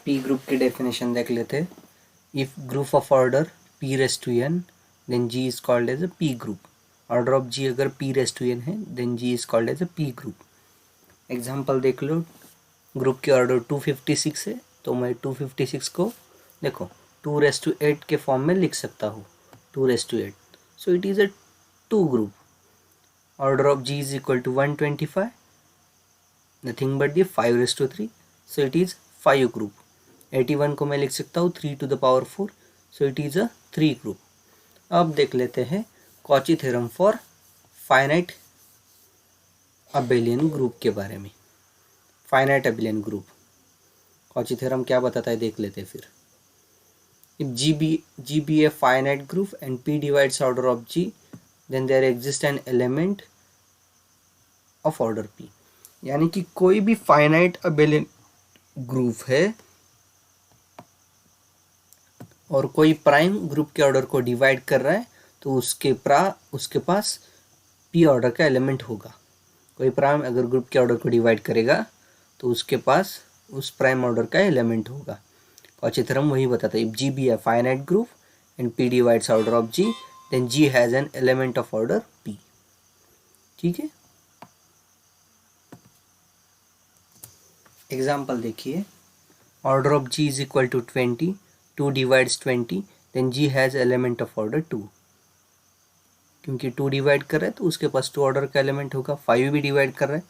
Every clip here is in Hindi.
पी ग्रुप की डेफिनेशन देख लेते हैं। If group of order p raise to n then g is called as a p group. Order of g अगर p रेस टू n है then g is called as a p group. Example देख लो, ग्रुप की ऑर्डर 256 है तो मैं 256 को देखो 2 रेस टू 8 के फॉर्म में लिख सकता हूँ, 2 raise to 8, so it is a 2 group. Order of g is equal to 125, nothing but the 5 raise to 3, so it is 5 group. 81 को मैं लिख सकता हूँ 3 to the power 4, so it is a 3 group. अब देख लेते हैं Cauchy theorem for finite abelian group के बारे में। Finite abelian group Cauchy theorem क्या बताता है देख लेते हैं फिर। If G be a finite group and P divides order of G, then there exists an element of order P। यानी कि कोई भी फाइनाइट अबेलियन ग्रुप है और कोई प्राइम ग्रुप के ऑर्डर को डिवाइड कर रहा है तो उसके पास पी ऑर्डर का एलिमेंट होगा। कोई प्राइम अगर ग्रुप के ऑर्डर को डिवाइड करेगा तो उसके पास उस प्राइम ऑर्डर का एलिमेंट होगा। कॉची थ्योरम वही बताता है, if G be a finite group and P divides order of G then G has an element of order p. ठीक है, एग्जाम्पल देखिए। Order of G is equal to 20, 2 divides 20 then G has element of order 2। क्योंकि 2 डिवाइड कर रहा है तो उसके पास 2 ऑर्डर का एलिमेंट होगा। 5 भी डिवाइड कर रहा है,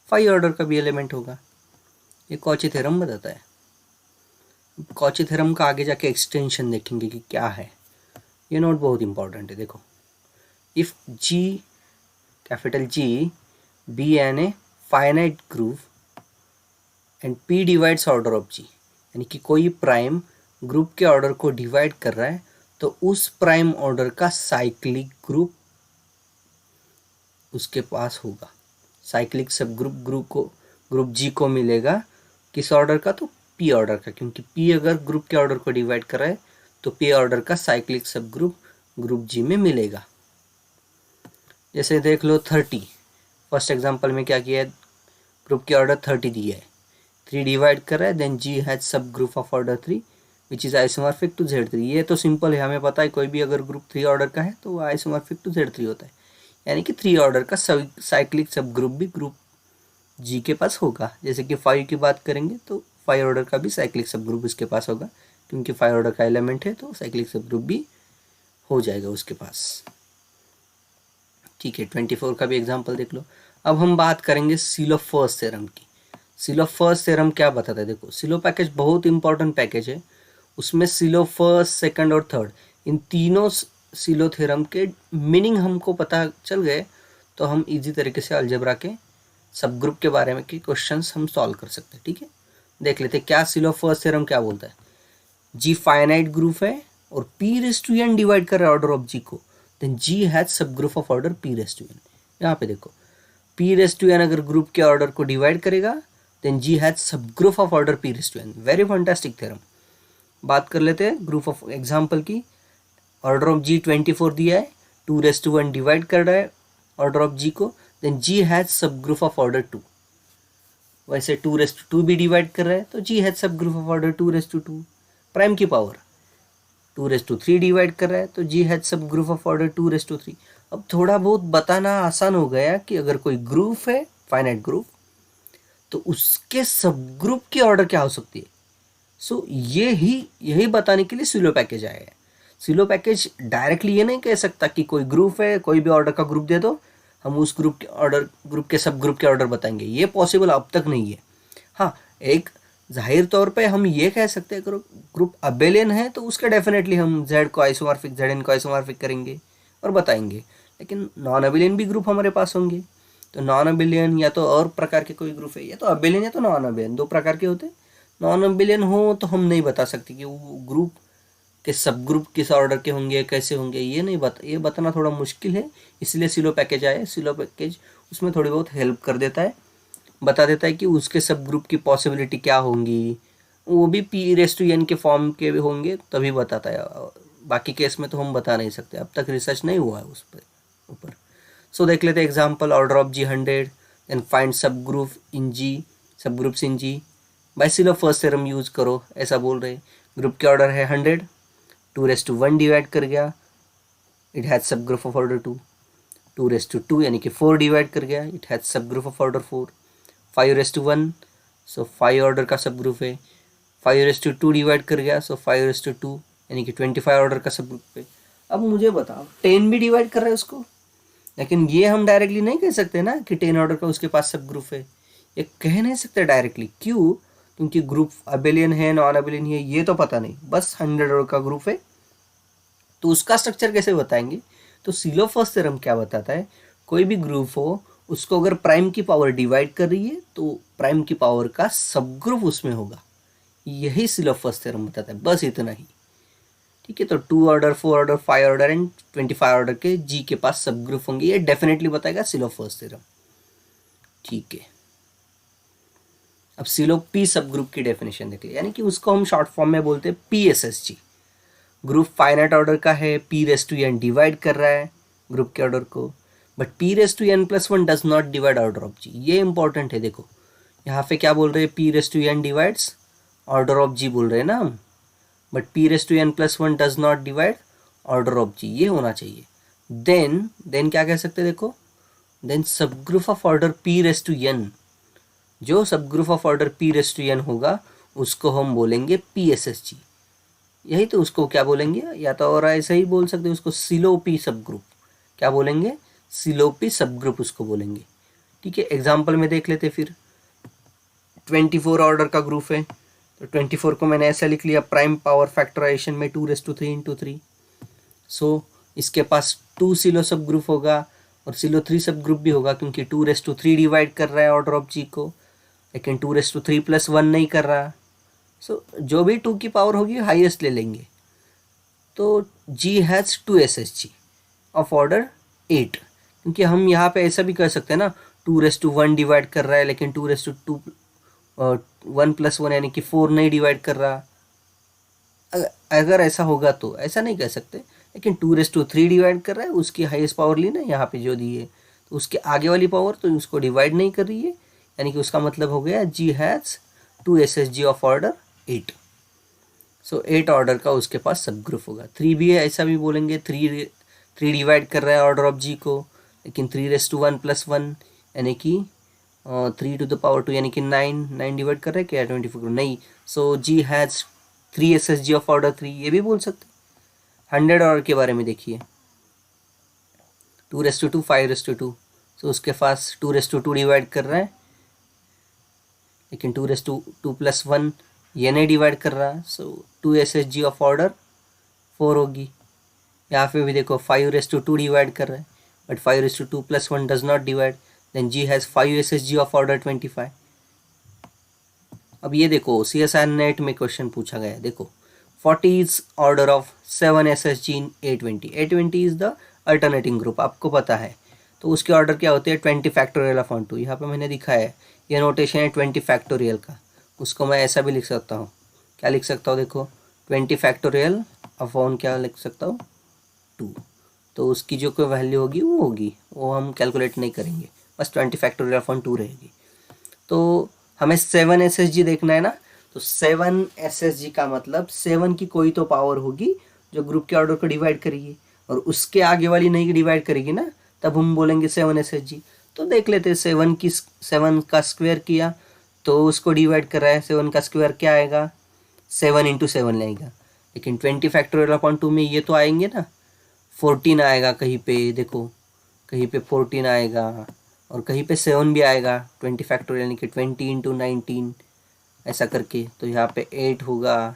5 ऑर्डर का भी एलिमेंट होगा। ये कॉची थ्योरम बताता है। कॉची थ्योरम का आगे जाके एक्सटेंशन देखेंगे कि क्या है। ये नोट बहुत इंपॉर्टेंट है। देखो, if G capital G be an a finite group and P divides order of G, यानी कि कोई प्राइम ग्रुप के ऑर्डर को डिवाइड कर रहा है तो उस प्राइम ऑर्डर का साइक्लिक ग्रुप उसके पास होगा। साइक्लिक सब ग्रुप जी को मिलेगा किस ऑर्डर का, तो पी ऑर्डर का। क्योंकि पी अगर ग्रुप के ऑर्डर को डिवाइड कर रहा है तो पी ऑर्डर का साइक्लिक सब ग्रुप जी में मिलेगा। जैसे देख लो 30, फर्स्ट एग्जांपल में क्या किया है, ग्रुप के ऑर्डर 30 दिया है, 3 डिवाइड कर रहा है then G has sub group of order 3 which is isomorphic to Z3। ये तो सिंपल है, हमें पता है कोई भी अगर ग्रुप 3 ऑर्डर का है तो वो आइसोमॉर्फिक टू Z3 होता है। यानी कि 3 ऑर्डर का साइक्लिक सब ग्रुप भी ग्रुप जी के पास होगा। जैसे कि 5 की बात करेंगे तो 5 ऑर्डर का भी साइक्लिक सब ग्रुप इसके पास होगा, क्योंकि 5 ऑर्डर का एलिमेंट है तो साइक्लिक सब ग्रुप भी हो जाएगा उसके पास। ठीक है, 24 का भी एग्जाम्पल देख लो। अब हम बात करेंगे सिलो-फर्स्ट थ्योरम की। सिलो-फर्स्ट थ्योरम क्या बताता है, देखो सिलो पैकेज बहुत इंपॉर्टेंट पैकेज है। उसमें सिलो फर्स्ट, सेकंड और थर्ड, इन तीनों सिलो थ्योरम के मीनिंग हमको पता चल गए तो हम इजी तरीके से अलजेब्रा के सब ग्रुप के बारे में के क्वेश्चंस हम सॉल्व कर सकते हैं। ठीक है, देख लेते हैं क्या सिलो फर्स्ट थ्योरम क्या बोलता है। जी फाइनाइट ग्रुप है और p raise to n divide कर रहा है ऑर्डर ऑफ जी को, then G has sub group of order p raise to n. यहाँ पे देखो, पी रेस टू एन अगर ग्रुप के ऑर्डर को डिवाइड करेगा then G has sub group of order p raise to n. Very fantastic theorem. बात कर लेते हैं ग्रुप ऑफ एग्जाम्पल की। ऑर्डर ऑफ जी 24 दिया है, 2 रेस टू 1 डिवाइड कर रहा है ऑर्डर ऑफ जी को, then G has sub group of order 2। वैसे 2 रेस टू 2 भी डिवाइड कर रहा है तो G has sub group of order 2 raise to 2 prime की पावर। 2 रेस टू 3 डिवाइड कर रहा है तो G has sub group of order 2 raise to 3। अब थोड़ा बहुत बताना आसान हो गया कि अगर कोई ग्रुप है फाइनाइट ग्रुप तो उसके सब ग्रुप की ऑर्डर क्या हो सकती है। सो यही बताने के लिए सिलो पैकेज आया है। सिलो पैकेज डायरेक्टली ये नहीं कह सकता कि कोई ग्रुप है, कोई भी ऑर्डर का ग्रुप दे दो, हम उस ग्रुप के सब ग्रुप के ऑर्डर बताएंगे। ये पॉसिबल अब तक नहीं है। हाँ, एक जाहिर तौर पे हम ये कह सकते हैं ग्रुप अबेलियन है तो उसका डेफिनेटली हम Z को आइसोमॉर्फिक, Zn को आइसोमॉर्फिक करेंगे और बताएंगे। लेकिन नॉन अबेलियन भी ग्रुप हमारे पास होंगे, तो नॉन अबेलियन या तो और प्रकार के कोई ग्रुप है, या तो अबेलियन या तो नॉन अबेलियन, 2 प्रकार के होते हैं। नॉन अबेलियन हो तो हम नहीं बता सकते कि वो ग्रुप के सब ग्रुप किस ऑर्डर के होंगे, कैसे होंगे, ये बताना थोड़ा मुश्किल है। इसलिए सिलो पैकेज आया है। सिलो पैकेज उसमें थोड़ी बहुत हेल्प कर देता है, बता देता है कि उसके सब ग्रुप की पॉसिबिलिटी क्या होंगी, वो भी पी रेस टू एन के फॉर्म के भी होंगे तभी बताता है। बाकी केस में तो हम बता नहीं सकते, अब तक रिसर्च नहीं हुआ है उस पर ऊपर। सो देख लेते हैं example. Order of G 100 and find subgroup in G, subgroups in G. By Sylow first theorem use करो ऐसा बोल रहे। ग्रुप के ऑर्डर है 100, 2 1 डिवाइड कर गया, it has sub group of order 2, 2 यानी कि 4 डिवाइड कर गया, it has sub group of order 4, 5 so 5 order का सब ग्रुप है, 5 डिवाइड कर गया, सो 5 यानी कि 25 ऑर्डर का सब ग्रुप है। अब मुझे बताओ 10 भी डिवाइड कर रहा है उसको, लेकिन ये हम डायरेक्टली नहीं कह सकते ना कि 10 ऑर्डर का उसके पास सब ग्रुप है, ये कह नहीं सकते डायरेक्टली। क्यों? क्योंकि ग्रुप अबेलियन है नॉन अबेलियन है ये तो पता नहीं, बस 100 ऑर्डर का ग्रुप है। तो उसका स्ट्रक्चर कैसे बताएंगे? तो सिलो फर्स्ट थ्योरम क्या बताता है, कोई भी ग्रुप हो उसको अगर प्राइम की पावर डिवाइड कर रही है तो प्राइम की पावर का सब ग्रुप उसमें होगा। यही सिलो फर्स्ट थ्योरम बताता है, बस इतना ही। ठीक है, तो 2 order, 4 order, 5 order and 25 order के जी के पास सब ग्रुप होंगे, ये डेफिनेटली बताएगा सिलो फर्स्ट थ्योरम। ठीक है, अब सिलो पी सब ग्रुप की डेफिनेशन देख ले, यानी कि उसको हम शॉर्ट फॉर्म में बोलते हैं PSSG। ग्रुप फाइनाइट ऑर्डर का है, P⁻n डिवाइड कर रहा है ग्रुप के ऑर्डर को, but P⁻n+1 does not divide order of G. ये इंपॉर्टेंट है, देखो यहाँ पे क्या बोल रहे हैं, P⁻n डिवाइड्स ऑर्डर ऑफ जी बोल रहे हैं ना हम, but P⁻n+1 does not divide order of G, ये होना चाहिए। देन क्या कह सकते हैं, देखो देन सब ग्रुप ऑफ ऑर्डर P⁻n, जो सब ग्रुप ऑफ ऑर्डर P⁻n होगा उसको हम बोलेंगे PSSG। यही तो उसको क्या बोलेंगे, या तो और ऐसा ही बोल सकते हैं उसको सिलोपी सब ग्रुप। क्या बोलेंगे? सिलोपी सब ग्रुप उसको बोलेंगे। ठीक है, एग्जाम्पल में देख लेते फिर। 24 ऑर्डर का ग्रुप है, तो 24 को मैंने ऐसा लिख लिया प्राइम पावर फैक्टराइजेशन में 2�3× 3। सो इसके पास 2 सिलो सब ग्रुप होगा और सिलो 3 सब ग्रुप भी होगा, क्योंकि 2�3 डिवाइड कर रहा है ऑर्डर ऑफ जी को, लेकिन 2�3+1 नहीं कर रहा। सो जो भी 2 की पावर होगी हाईएस्ट ले लेंगे। तो जी हैज़ 2 SSG ऑफ ऑर्डर 8, क्योंकि हम यहाँ पे ऐसा भी कर सकते हैं ना, 2⁻1 डिवाइड कर रहा है लेकिन 2⁻2 1+1 यानी कि 4 नहीं डिवाइड कर रहा। अगर ऐसा होगा तो ऐसा नहीं कह सकते, लेकिन 2⁻3 डिवाइड कर रहा है, उसकी हाईएस्ट पावर ली ना यहाँ पे जो दी है, तो उसके आगे वाली पावर तो उसको डिवाइड नहीं कर रही है, यानी कि उसका मतलब हो गया G has 2 SSG of order 8। So 8 order का उसके पास सब ग्रुप होगा। 3 भी है, ऐसा भी बोलेंगे, 3 डिवाइड कर रहा है ऑर्डर ऑफ जी को, लेकिन 3⁻1+1 यानी कि 3⁻2 यानी कि 9 डिवाइड कर रहा है क्या 24 नहीं। सो जी हैज़ 3 SSG ऑफ ऑर्डर 3, ये भी बोल सकते। 100 ऑर्डर के बारे में देखिए, 2⁻2 5⁻2, सो उसके पास 2⁻2 डिवाइड कर रहा है, लेकिन 2⁻2+1 ये नहीं डिवाइड कर रहा, सो 2 SSG ऑफ ऑर्डर 4 होगी। यहाँ पे भी देखो 5⁻2 डिवाइड कर रहा है, but 5⁻2+1 does not divide, then G has 5 SSG of order 25। अब ये देखो CSIR नेट में क्वेश्चन पूछा गया है, देखो 40 is order of 7 SSG in A20। A20 is the alternating group, आपको पता है, तो उसके ऑर्डर क्या होते हैं 20 फैक्टोरियल अपॉन 2। यहाँ पे मैंने दिखाया है, ये नोटेशन है 20 फैक्टोरियल का, उसको मैं ऐसा भी लिख सकता हूँ। क्या लिख सकता हूँ, देखो 20 फैक्टोरियल अपॉन क्या लिख सकता हूँ 2, तो उसकी जो कोई वैल्यू होगी वो हम कैलकुलेट नहीं करेंगे, बस 20 फैक्टोरियल अपॉन 2 रहेगी। तो हमें 7 SSG देखना है ना, तो 7 SSG का मतलब 7 की कोई तो पावर होगी जो ग्रुप के ऑर्डर को डिवाइड करेगी, और उसके आगे वाली नहीं डिवाइड करेगी ना, तब हम बोलेंगे 7 SSG। तो देख लेते हैं, 7 का स्क्वायर किया तो उसको डिवाइड कर रहा है, 7 का स्क्वायर क्या आएगा 7 × 7 आएगा, लेकिन 20 फैक्टोरियल अपॉन 2 में ये तो आएंगे ना, 14 आएगा कहीं पे, देखो कहीं पे 14 आएगा और कहीं पे 7 भी आएगा, 20 फैक्टोरियल यानी कि 20 × 19 ऐसा करके, तो यहाँ पे 8 होगा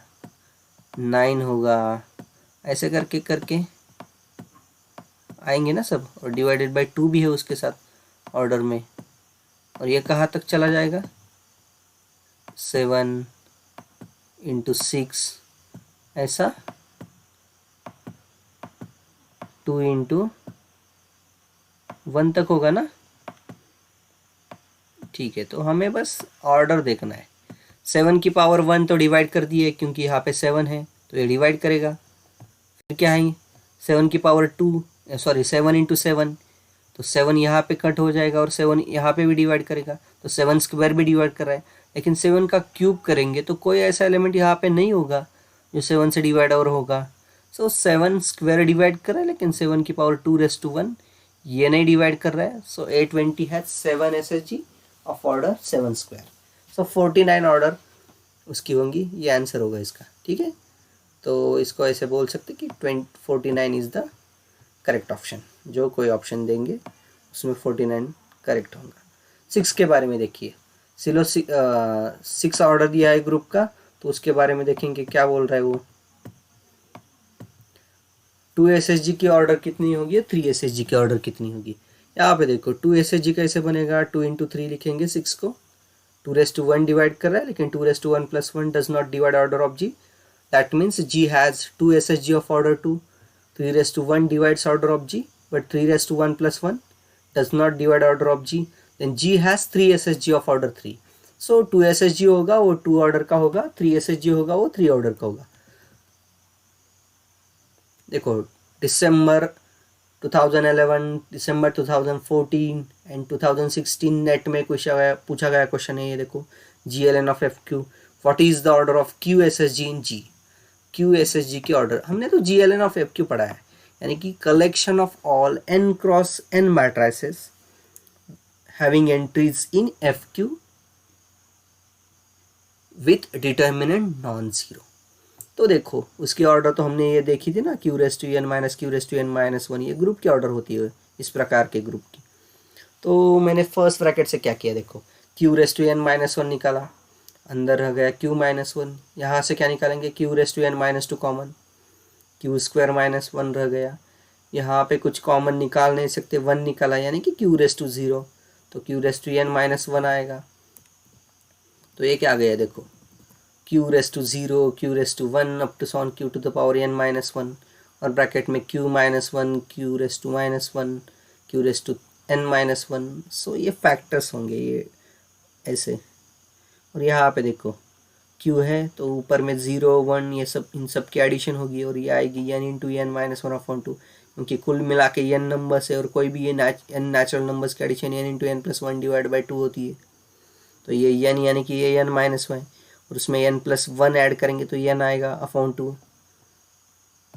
9 होगा, ऐसे करके करके आएंगे ना सब, और डिवाइडेड बाय 2 भी है उसके साथ ऑर्डर में, और ये कहाँ तक चला जाएगा 7 × 6 ऐसा, 2 × 1 तक होगा ना। ठीक है, तो हमें बस ऑर्डर देखना है। 7 की पावर 1 तो डिवाइड कर दी है, क्योंकि यहाँ पे 7 है तो ये डिवाइड करेगा। फिर क्या है 7 की पावर 2, सॉरी 7 × 7, तो 7 यहाँ पे कट हो जाएगा और 7 यहाँ पे भी डिवाइड करेगा, तो 7 स्क्वायर भी डिवाइड कर रहा है, लेकिन 7 का क्यूब करेंगे तो कोई ऐसा एलिमेंट यहाँ पे नहीं होगा जो 7 से डिवाइड और होगा। सो 7 स्क्वायर डिवाइड कर रहा है लेकिन 7 की पावर 2 ये नहीं डिवाइड कर रहा है। सो A20 has 7 SHG of order 7 square. So 49 order उसकी होंगी, ये आंसर होगा इसका। ठीक है, तो इसको ऐसे बोल सकते कि 49 इज़ द करेक्ट ऑप्शन। जो कोई ऑप्शन देंगे उसमें 49 करेक्ट होगा। 6 के बारे में देखिए, सिलो 6 ऑर्डर दिया है ग्रुप का, तो उसके बारे में देखेंगे क्या बोल रहा है वो। 2 SHG की ऑर्डर कितनी होगी, 3 SHG की ऑर्डर कितनी होगी। यहाँ पे देखो 2 SHG कैसे बनेगा, 2 इंटू 3 लिखेंगे 6 को, 2 1 डिवाइड कर रहा है लेकिन 2 1 + 1 does not divide order of G। That means G has 2 SHG of order 2। 3 1 divides order of G, but 3 1 + 1 does not divide order of G. Then G has 3 SHG of order 3. So 2 SHG होगा वो 2 ऑर्डर का होगा, 3 SHG होगा वो 3 ऑर्डर का होगा। देखो दिसंबर 2011, दिसंबर 2014 एंड 2016 नेट में पूछा गया क्वेश्चन है ये। देखो GLN of FQ, what is the order of QSSG in G। QSSG की ऑर्डर हमने तो GLN of FQ पढ़ा है, यानी कि collection of all n cross n matrices having entries in FQ with determinant non zero. तो देखो उसकी ऑर्डर तो हमने ये देखी थी ना, Q⁻n - Q⁻n - 1, ये ग्रुप की ऑर्डर होती है इस प्रकार के ग्रुप की। तो मैंने फर्स्ट ब्रैकेट से क्या किया, देखो Q⁻n - 1 निकाला, अंदर रह गया Q-1, यहाँ से क्या निकालेंगे Q⁻n - 2 कॉमन, Q² - 1 रह गया। यहाँ पे कुछ कॉमन निकाल नहीं सकते, 1 निकाला यानी कि Q⁻0, तो Q⁻n - 1 आएगा। तो ये क्या आ गया देखो Q⁻0, Q⁻1 up to sworn Q⁻n - 1 और ब्रैकेट में Q-1, Q⁻1, Q⁻n - 1। सो ये फैक्टर्स होंगे ये ऐसे। और यहाँ पे देखो Q है तो ऊपर में 0 1 ये सब, इन सब की एडिशन होगी और ये आएगी n इंटू n - 1/2, क्योंकि कुल मिला के n नंबर्स है और कोई भी ये n नेचुरल नंबर्स की एडिशन n इंटू n + 1 / 2 होती है। तो ये n यानी कि ये n - 1 और उसमें n + 1 ऐड करेंगे तो n आएगा /2।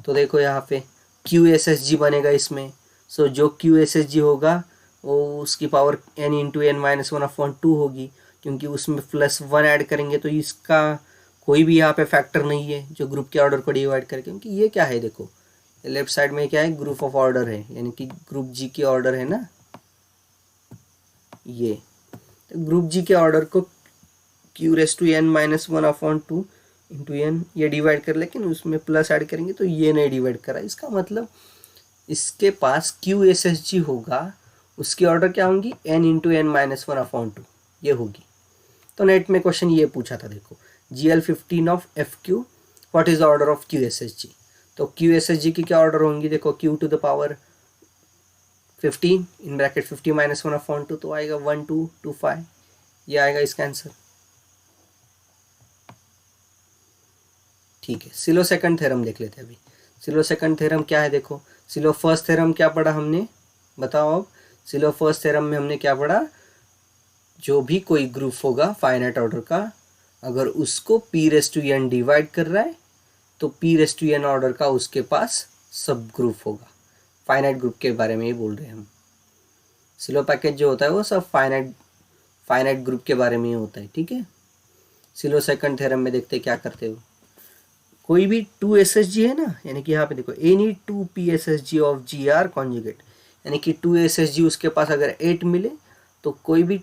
तो देखो यहाँ पे QSSG बनेगा इसमें। सो जो QSSG होगा वो उसकी पावर n इंटू n - 1/2 होगी, क्योंकि उसमें +1 ऐड करेंगे तो इसका कोई भी यहाँ पे फैक्टर नहीं है जो ग्रुप के ऑर्डर को डिवाइड करे, क्योंकि ये क्या है देखो लेफ्ट साइड में क्या है, ग्रुप ऑफ ऑर्डर है, यानी कि ग्रुप G की ऑर्डर है ना ये। तो ग्रुप G के ऑर्डर को Q⁻n - 1/2 इंटू n ये डिवाइड कर, लेकिन उसमें प्लस ऐड करेंगे तो ये नहीं डिवाइड करा। इसका मतलब इसके पास QSSG होगा, उसकी ऑर्डर क्या होंगी n इंटू n - 1/2 ये होगी। तो नेट में क्वेश्चन ये पूछा था, देखो GL15 of FQ what is the order of QSSG। तो QSSG की क्या ऑर्डर होंगी, देखो Q⁻15 इन ब्रैकेट 50 - 1/2, तो आएगा 1 2 2 5, ये आएगा इसका आंसर। ठीक है, सिलो सेकंड थ्योरम देख लेते हैं अभी। सिलो सेकंड थ्योरम क्या है, देखो सिलो फर्स्ट थ्योरम क्या पढ़ा हमने, बताओ अब। सिलो फर्स्ट थ्योरम में हमने क्या पढ़ा, जो भी कोई ग्रुप होगा फाइनाइट ऑर्डर का, अगर उसको P⁻n डिवाइड कर रहा है तो P⁻n ऑर्डर का उसके पास सब ग्रुप होगा। फाइनाइट ग्रुप के बारे में ही बोल रहे हैं हम। सिलो पैकेज जो होता है वो सब फाइनाइट ग्रुप के बारे में ही होता है। ठीक है, सिलो सेकंड थ्योरम में देखते क्या करते हो। कोई भी 2 SSG है ना, यानी कि यहाँ पे देखो any 2 PSSG of GR conjugate, यानी कि 2 SSG उसके पास अगर 8 मिले तो कोई भी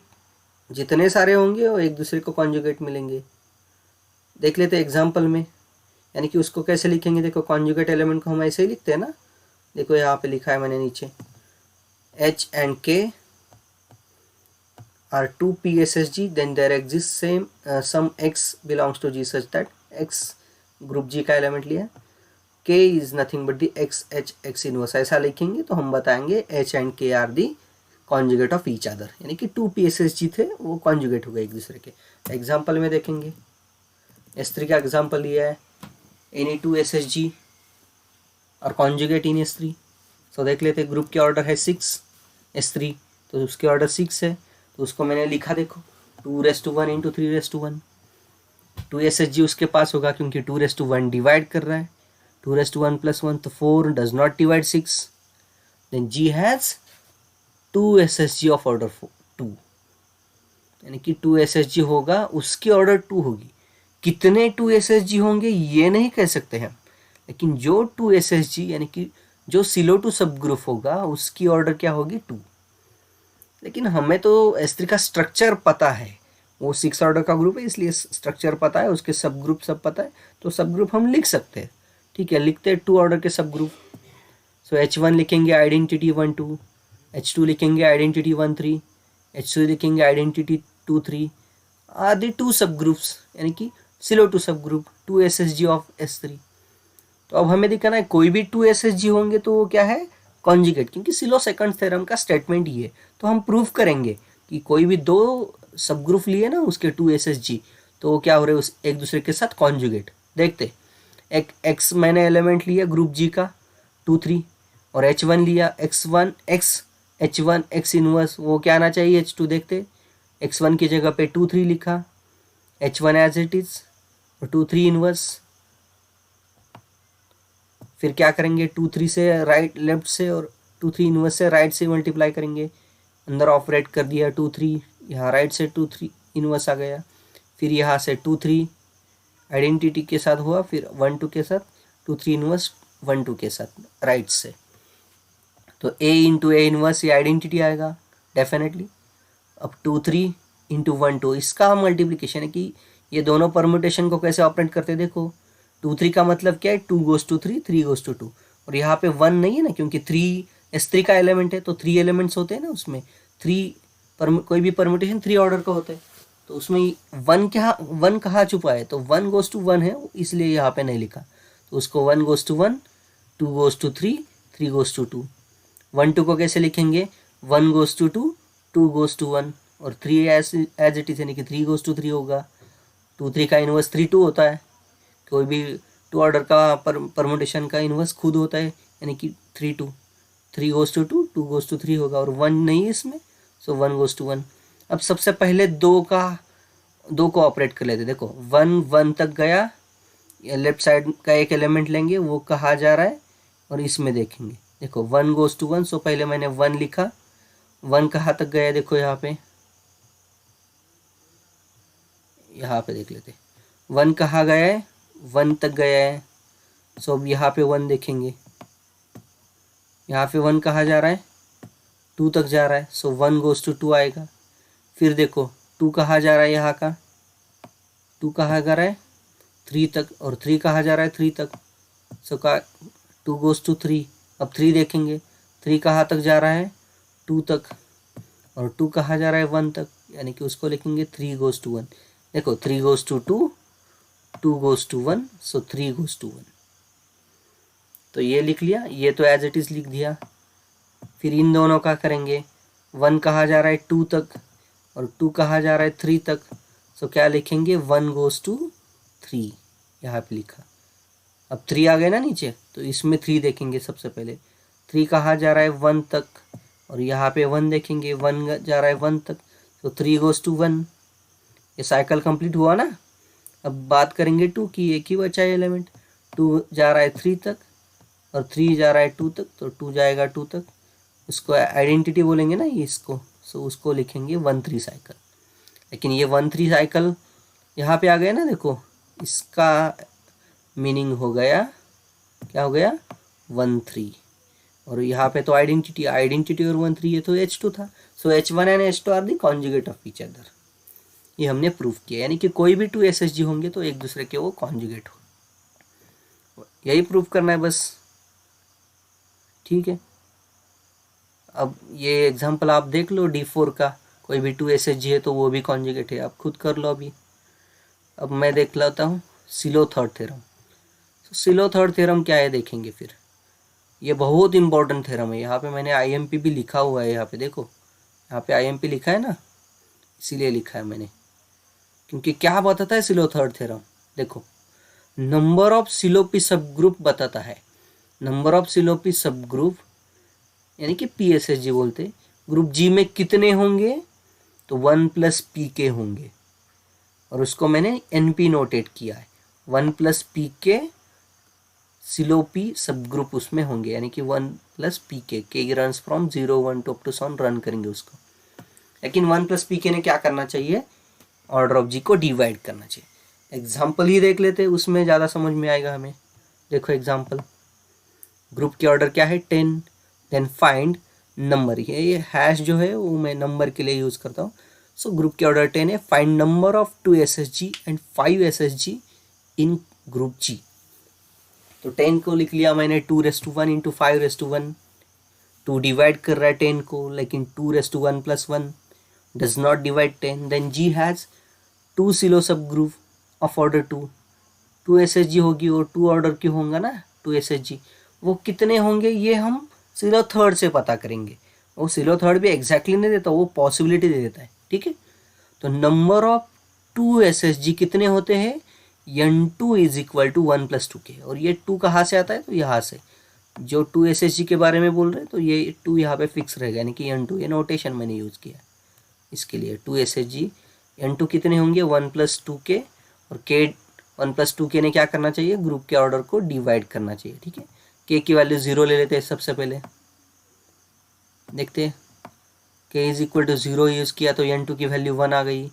जितने सारे होंगे वो एक दूसरे को कॉन्जुगेट मिलेंगे। देख लेते एग्जांपल में, यानी कि उसको कैसे लिखेंगे, देखो कॉन्जुगेट एलिमेंट को हम ऐसे ही लिखते हैं ना, देखो यहाँ पे लिखा है मैंने नीचे H and K are 2 PSSG, then there exists some X belongs to G such that X group G का एलिमेंट लिया, K is nothing but the X inverse, ऐसा लिखेंगे तो हम बताएंगे H and K are the conjugate of each other, यानी कि 2 PSSG थे वो कॉन्जुगेट हो गए एक दूसरे के। एग्जाम्पल में देखेंगे, S3 का एग्जाम्पल लिया है, एनी 2 SSG और कॉन्जुगेट इन S3। सो देख लेते, ग्रुप के ऑर्डर है 6 S3, तो उसके ऑर्डर 6 है, तो उसको मैंने लिखा देखो 2:1 इंटू 3:1। 2SHG उसके पास होगा क्योंकि 2:1 डिवाइड कर रहा है। 2:1 + 1 तो 4 does not divide 6। Then G has 2SHG of order 2, यानी कि 2SHG होगा, उसकी ऑर्डर 2 होगी। कितने 2SHG होंगे ये नहीं कह सकते हैं, लेकिन जो 2SHG यानी कि जो सिलो2 सब ग्रुप होगा उसकी ऑर्डर क्या होगी 2। लेकिन हमें तो S3 का स्ट्रक्चर पता है, वो 6 ऑर्डर का ग्रुप है इसलिए स्ट्रक्चर पता है, उसके सब ग्रुप सब पता है, तो सब ग्रुप हम लिख सकते हैं। ठीक है, लिखते हैं 2 ऑर्डर के सब ग्रुप। सो H1 लिखेंगे आइडेंटिटी 1 2, H2 लिखेंगे आइडेंटिटी 1 3, H3 लिखेंगे आइडेंटिटी 2 3, आर दी 2 सब ग्रुप्स, यानी कि सिलो2 सब ग्रुप 2SHG ऑफ S3। तो अब हमें दिखाना है कोई भी 2SHG होंगे तो वो क्या है, कॉन्जुगेट, क्योंकि सिलो सेकंड थ्योरम का स्टेटमेंट ही है। तो हम प्रूव करेंगे कि कोई भी 2 सब ग्रुप लिए ना उसके 2SHG, तो वो क्या हो रहे हैं, उस एक दूसरे के साथ कॉन्जुगेट। देखते, एक X मैंने एलिमेंट लिया ग्रुप G का 2 3, और H1 लिया X1 X H1 X inverse, वो क्या आना चाहिए H2। देखते, X1 की जगह पे 2 3 लिखा, H1 एज इट इज और 2 3 इनवर्स। फिर क्या करेंगे, 2 3 से राइट लेफ्ट से और 2 3 इनवर्स से राइट से मल्टीप्लाई करेंगे। अंदर ऑपरेट कर दिया 2 3, यहाँ राइट से 2 3 इनवर्स आ गया। फिर यहाँ से 2 3 आइडेंटिटी के साथ हुआ, फिर 1 2 के साथ 2 3 इनवर्स 1 2 के साथ राइट से। तो A इंटू A इनवर्स ये आइडेंटिटी आएगा डेफिनेटली। अब 2 3 इंटू 1 2 इसका मल्टीप्लिकेशन है कि ये दोनों परम्यूटेशन को कैसे ऑपरेट करते हैं। देखो 2 3 का मतलब क्या है, 2 goes to 3 3 goes to 2, और यहाँ पे 1 नहीं है ना, क्योंकि 3 S3 का एलिमेंट है, तो 3 एलिमेंट्स होते हैं ना उसमें, 3 कोई भी परम्यूटेशन 3 ऑर्डर का होता है, तो उसमें 1 कहाँ छुपा है, तो 1 goes to 1 है, इसलिए यहाँ पे नहीं लिखा। तो उसको 1 goes to 1, 2 goes to 3 3 goes to 2। 1 2 को कैसे लिखेंगे, 1 goes to 2 2 goes to 1, और 3 एज इट इज यानी कि 3 goes to 3 होगा। 2 3 का इनवर्स 3 2 होता है, कोई भी 2 ऑर्डर का परमुटेशन का इनवर्स खुद होता है, यानी कि 3 2, 3 goes to 2 2 goes to 3 होगा, और 1 नहीं है इसमें, सो 1 goes to 1। अब सबसे पहले 2 को ऑपरेट कर लेते। देखो 1 1 तक गया, लेफ्ट साइड का एक एलिमेंट लेंगे, वो कहाँ जा रहा है, और इसमें देखेंगे। देखो 1 goes to 1, सो पहले मैंने 1 लिखा, 1 कहाँ तक गया, देखो यहाँ पे देख लेते, 1 कहाँ गया है, 1 तक गया है। सो अब यहाँ पे 1 देखेंगे, यहाँ पे 1 कहाँ जा रहा है, 2 तक जा रहा है, सो 1 goes to 2 आएगा। फिर देखो 2 कहाँ जा रहा है, यहाँ का 2 कहाँ जा रहा है 3 तक, और 3 कहाँ जा रहा है 3 तक, सो का 2 goes to 3। अब 3 देखेंगे, 3 कहाँ तक जा रहा है 2 तक, और 2 कहाँ जा रहा है 1 तक, यानी कि उसको लिखेंगे 3 goes to 1। देखो 3 goes to 2 2 goes to 1, so 3 goes to 1। तो ये लिख लिया, ये तो एज इट इज लिख दिया। फिर इन दोनों का करेंगे, 1 कहाँ जा रहा है 2 तक, और 2 कहाँ जा रहा है 3 तक, सो क्या लिखेंगे 1 goes to 3, यहाँ पे लिखा। अब 3 आ गए ना नीचे, तो इसमें 3 देखेंगे सबसे पहले, 3 कहाँ जा रहा है 1 तक, और यहाँ पे 1 देखेंगे, 1 जा रहा है 1 तक, तो 3 goes to 1। ये साइकिल कंप्लीट हुआ ना। अब बात करेंगे 2 की, एक ही बचा है एलिमेंट, 2 जा रहा है 3 तक, और 3 जा रहा है 2 तक, तो 2 जाएगा 2 तक, उसको आइडेंटिटी बोलेंगे ना ये इसको, सो उसको लिखेंगे 1 3 साइकिल। लेकिन ये 1 3 साइकिल यहाँ पे आ गया ना, देखो इसका मीनिंग हो गया, क्या हो गया 1 3, और यहाँ पे तो आइडेंटिटी और 1 3 ये तो H2 था, so H1 and H2 are the conjugate of each other. ये हमने प्रूफ किया, यानी कि कोई भी 2SHG होंगे तो एक दूसरे के वो कॉन्जुगेट हो, यही प्रूफ करना है बस। ठीक है, अब ये एग्जांपल आप देख लो D4 का, कोई भी 2SHG है तो वो भी कॉन्जुगेट है, आप खुद कर लो अभी। अब मैं देख लेता हूँ सिलो थर्ड थ्योरम। सिलो थर्ड थ्योरम क्या है देखेंगे फिर, ये बहुत इंपॉर्टेंट थ्योरम है। यहाँ पे मैंने IMP भी लिखा हुआ है, यहाँ पे देखो, यहाँ पे IMP लिखा है ना, इसीलिए लिखा है मैंने, क्योंकि क्या बताता है सिलो थर्ड थ्योरम। देखो नंबर ऑफ सिलोपी सब ग्रुप बताता है, नंबर ऑफ सिलोपी सब ग्रुप यानी कि PSHG बोलते, ग्रुप G में कितने होंगे तो 1 प्लस पी के होंगे, और उसको मैंने NP नोटेट किया है। 1 प्लस पी के सिलो पी सब ग्रुप उसमें होंगे, यानी कि 1 प्लस पी के runs from 0 1 to up to 7 run करेंगे उसको। लेकिन 1 प्लस पी के ने क्या करना चाहिए, ऑर्डर ऑफ जी को डिवाइड करना चाहिए। एग्जाम्पल ही देख लेते हैं, उसमें ज़्यादा समझ में आएगा हमें। देखो एग्जाम्पल, ग्रुप के ऑर्डर क्या है 10, देन फाइंड नंबर, ये हैश जो है वो मैं नंबर के लिए यूज़ करता हूँ। सो ग्रुप के ऑर्डर 10 है, find number of 2 SSG and 5 SSG in group G. तो 10 को लिख लिया मैंने 2:1 इंटू 5:1, 2 डिवाइड कर रहा है 10 को, लेकिन 2:1 + 1 does not divide 10। Then G has 2 Sylow sub group of order 2 SSG होगी, और 2 ऑर्डर की होंगे ना 2 SSG, वो कितने होंगे ये हम सिलो थर्ड से पता करेंगे। वो सिलो थर्ड भी एग्जैक्टली नहीं देता, वो पॉसिबिलिटी दे देता है, ठीक है। तो नंबर ऑफ 2 SSG कितने होते हैं, N2 = 1 + 2K, और ये 2 कहाँ से आता है, तो यहाँ से जो 2 SSG के बारे में बोल रहे हैं, तो ये 2 यहाँ पे फिक्स रहेगा, यानी कि N2, ये नोटेशन मैंने यूज़ किया इसके लिए। 2 SSG N2 कितने होंगे 1 + 2K, और K 1 + 2K ने क्या करना चाहिए, ग्रुप के ऑर्डर को डिवाइड करना चाहिए, ठीक है। K की वैल्यू 0 ले लेते हैं सबसे पहले, देखते हैं। K = 0 यूज़ किया तो N2 की वैल्यू 1 आ गई,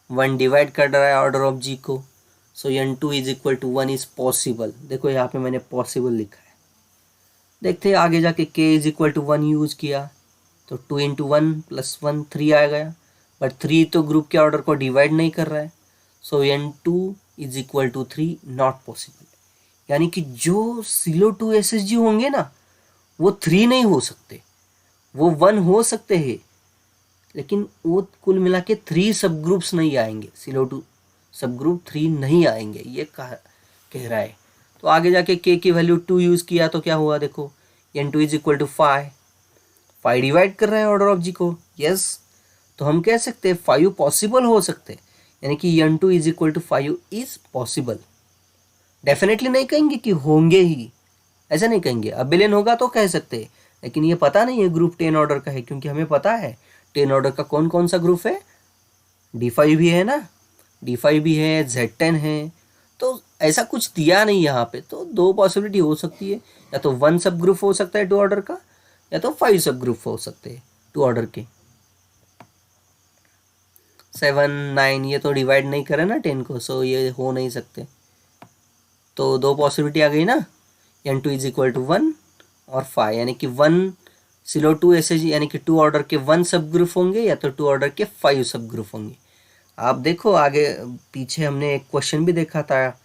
1 डिवाइड कर रहा है ऑर्डर ऑफ जी को, सो N2 = 1 इज़ पॉसिबल। देखो यहाँ पे मैंने पॉसिबल लिखा है। देखते हैं आगे जाके, K = 1 यूज़ किया तो 2 × 1 + 1 3 आ गया, बट 3 तो ग्रुप के ऑर्डर को डिवाइड नहीं कर रहा है, सो N2 = 3 नॉट पॉसिबल। यानी कि जो सिलो 2 SSG होंगे ना, वो 3 नहीं हो सकते, वो 1 हो सकते हैं, लेकिन वो कुल मिला के 3 सब ग्रुप्स नहीं आएंगे, सिलो 2 सब ग्रुप 3 नहीं आएंगे, ये कह रहा है। तो आगे जाके K की वैल्यू 2 यूज़ किया तो क्या हुआ, देखो N2 = 5, 5 डिवाइड कर रहे हैं ऑर्डर ऑफ जी को, यस। तो हम कह सकते हैं 5 पॉसिबल हो सकते हैं, यानी कि N2 = 5 इज पॉसिबल। डेफिनेटली नहीं कहेंगे कि होंगे ही, ऐसा नहीं कहेंगे। अबिलियन होगा तो कह सकते हैं, लेकिन ये पता नहीं है ग्रुप 10 ऑर्डर का है, क्योंकि हमें पता है 10 ऑर्डर का कौन कौन सा ग्रुप है, D5 भी है ना, D5 भी है, Z10 है, तो ऐसा कुछ दिया नहीं यहाँ पे। तो 2 पॉसिबिलिटी हो सकती है, या तो 1 सब ग्रुप हो सकता है 2 ऑर्डर का, या तो 5 सब ग्रुप हो सकते हैं 2 ऑर्डर के। 7 9 ये तो डिवाइड नहीं करे ना 10 को, सो ये हो नहीं सकते। तो 2 पॉसिबिलिटी आ गई ना, N2 = 1 और 5, यानी कि 1 सिलो 2 SSG, यानी कि 2 ऑर्डर के 1 सब ग्रुप होंगे, या तो 2 ऑर्डर के 5 सब ग्रुप होंगे। आप देखो आगे पीछे हमने एक क्वेश्चन भी देखा था,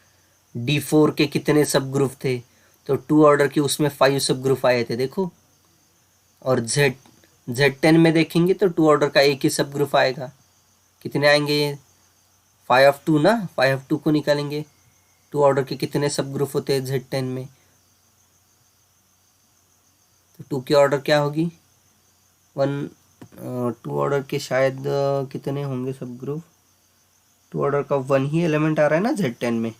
D4 के कितने सब ग्रुप थे, तो 2 ऑर्डर के उसमें 5 सब ग्रुप आए थे, देखो। और Z10 में देखेंगे तो 2 ऑर्डर का एक ही सब ग्रुप आएगा, कितने आएंगे, 5 ना, 5 को निकालेंगे, 2 ऑर्डर के कितने सब ग्रुप होते हैं Z10 में, तो 2 की ऑर्डर क्या होगी 1, 2 ऑर्डर के शायद कितने होंगे सब ग्रुप, 2 ऑर्डर का 1 ही एलिमेंट आ रहा है ना Z10 में,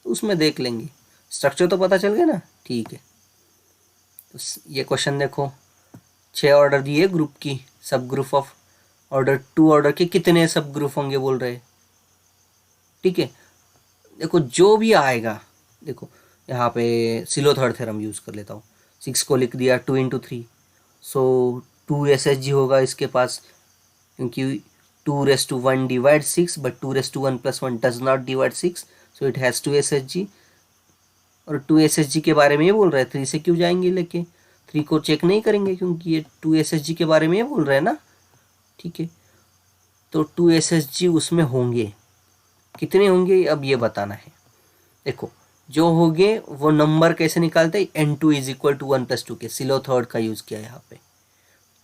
तो उसमें देख लेंगे, स्ट्रक्चर तो पता चल गया ना, ठीक है। तो ये क्वेश्चन देखो, 6 ऑर्डर दिए ग्रुप की, सब ग्रुप ऑफ ऑर्डर 2 ऑर्डर के कितने सब ग्रुप होंगे बोल रहे, ठीक है। देखो जो भी आएगा, देखो यहाँ पे सिलो थर्ड थ्योरम यूज़ कर लेता हूँ, 6 को लिख दिया 2 × 3, सो 2 SSG होगा इसके पास, क्योंकि 2:1 divide 6, but 2:1 + 1 does not divide 6, so it has 2 SSG। और 2 SSG के बारे में ये बोल रहा है, 3 से क्यों जाएंगे लेके, 3 को चेक नहीं करेंगे, क्योंकि ये 2 SSG के बारे में ये बोल रहा है ना, ठीक है। तो 2 SSG उसमें होंगे, कितने होंगे अब ये बताना है। देखो जो होंगे वो नंबर कैसे निकालते हैं, N2 = 1 + 2K, सिलो थर्ड का यूज़ किया यहाँ पे।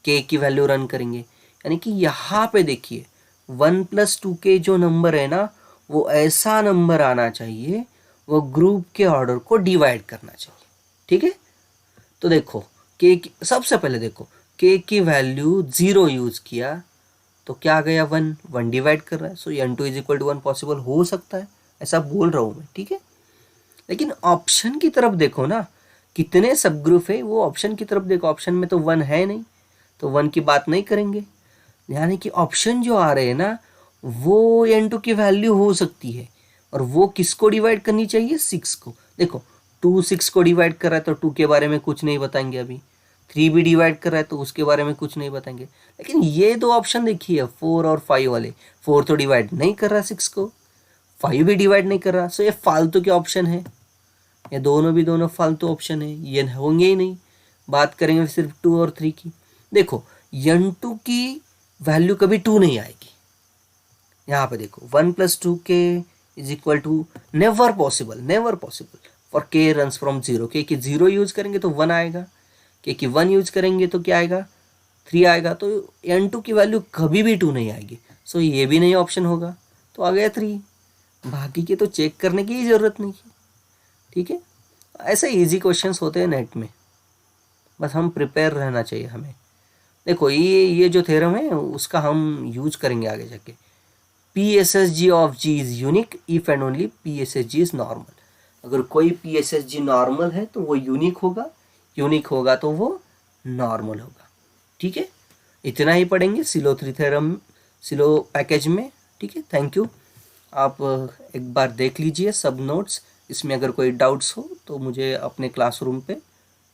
K की वैल्यू रन करेंगे, यानी कि यहाँ पे देखिए 1 + 2K जो नंबर है ना, वो ऐसा नंबर आना चाहिए, वो ग्रुप के ऑर्डर को डिवाइड करना चाहिए, ठीक है। तो देखो K की, सबसे पहले देखो K की वैल्यू 0 यूज़ किया तो क्या आ गया 1 डिवाइड कर रहा है, सो N2 = 1 पॉसिबल हो सकता है, ऐसा बोल रहा हूँ मैं, ठीक है। लेकिन ऑप्शन की तरफ देखो ना, कितने सब ग्रुप है, वो ऑप्शन की तरफ देखो, ऑप्शन में तो 1 है नहीं, तो 1 की बात नहीं करेंगे। यानी कि ऑप्शन जो आ रहे हैं ना वो n2 की वैल्यू हो सकती है, और वो किसको डिवाइड करनी चाहिए, 6 को। देखो 2 6 को डिवाइड कर रहा है तो 2 के बारे में कुछ नहीं बताएंगे अभी, 3 भी डिवाइड कर रहा है तो उसके बारे में कुछ नहीं बताएंगे। लेकिन ये दो ऑप्शन देखिए 4 और 5 वाले, 4 तो डिवाइड नहीं कर रहा 6 को, 5 भी डिवाइड नहीं कर रहा, सो ये फालतू के ऑप्शन है, ये दोनों फालतू ऑप्शन है, ये होंगे ही नहीं। बात करेंगे सिर्फ 2 और 3 की। देखो n2 की वैल्यू कभी 2 नहीं आएगी, यहाँ पे देखो 1 + 2k is equal to, never possible, never possible for k runs from 0, k की 0 यूज करेंगे तो 1 आएगा, k की 1 यूज करेंगे तो क्या आएगा, 3 आएगा, तो n2 की वैल्यू कभी भी 2 नहीं आएगी, सो ये भी नहीं ऑप्शन होगा, तो आ गया 3। बाकी के तो चेक करने की ही ज़रूरत नहीं है, ठीक है। ऐसे इजी क्वेश्चंस होते हैं नेट में, बस हम प्रिपेयर रहना चाहिए हमें। देखो ये जो थ्योरम है उसका हम यूज करेंगे आगे जाके, PSSG of G is unique if and only PSSG is normal. अगर कोई PSSG नॉर्मल है तो वो यूनिक होगा तो वो नॉर्मल होगा, ठीक है। इतना ही पढ़ेंगे सिलो थ्योरम, सिलो पैकेज में, ठीक है। Thank you. आप एक बार देख लीजिए सब नोट्स, इसमें अगर कोई डाउट्स हो तो मुझे अपने क्लासरूम पे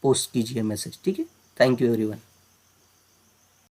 पोस्ट कीजिए मैसेज, ठीक है। Thank you everyone.